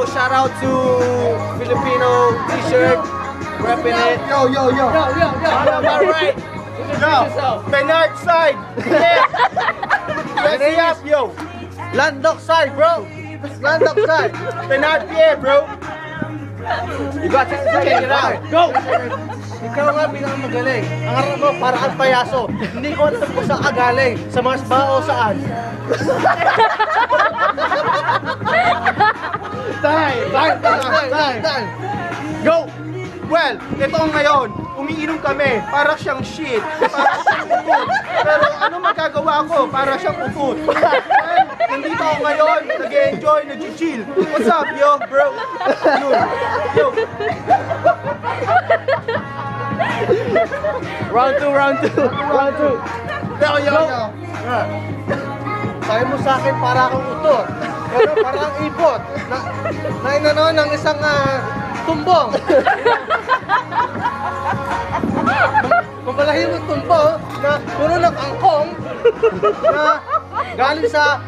Yo, shout out to Filipino T-shirt, repping it. Yo. Alright. Yo, Penard side. Yeah. Ready up, yo. Landok side, bro. Landok side. Penard Pierre, bro. You got to check it out. Go! Ikaw nga bilang magaling. Ang harap mo, para kang payaso. Hindi ko alam kung saan ka galing. Sa Masba o saan. Time. Go! Well, ito ngayon, umiinom kami, para siyang shit, para siyang puput. Pero ano magagawa ko? Para siyang puput. Well, nandito ako ngayon, nag-enjoy, nag-chill. What's up, yo, bro? Yo. Round 2. Yo. Sabi mo sa akin para akong utot. Pero parang ipot. Na inano ng isang tumbong. Mabalahin mo tumbong na puno ng angkong na galing sa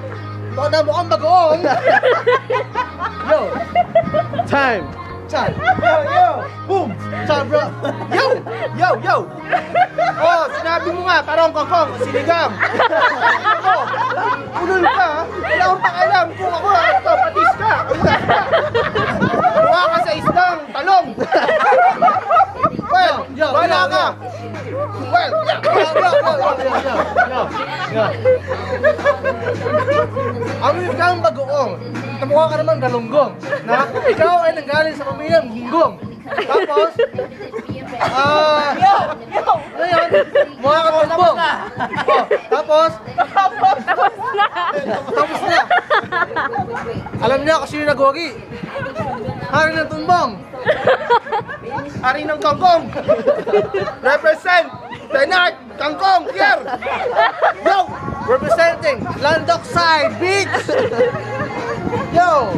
toda mukhang bagoong. Yo! Time! Yo. Boom. Time, bro! Yo. Oh, sinabi mo nga, parang kangkong, sinigang. Oh, ulol ka, ha? Wala akong pakialam kung ako, patis ka. Mukha ka sa isdang talong. Well, wala ka. Well, Ang ikaw ang bagoong. Kamukha ka naman galunggong. Na ikaw ay nanggaling sa pamilyang gunggong. Tapos, ngayon, mukha ka tumbong. Oh, tapos na. Alam niya kung sino nagwagi. Hari ng tumbong. ari ng kangkong. Represent Penard Kangkong here. Yo! Representing Landok side, bitch! Yo!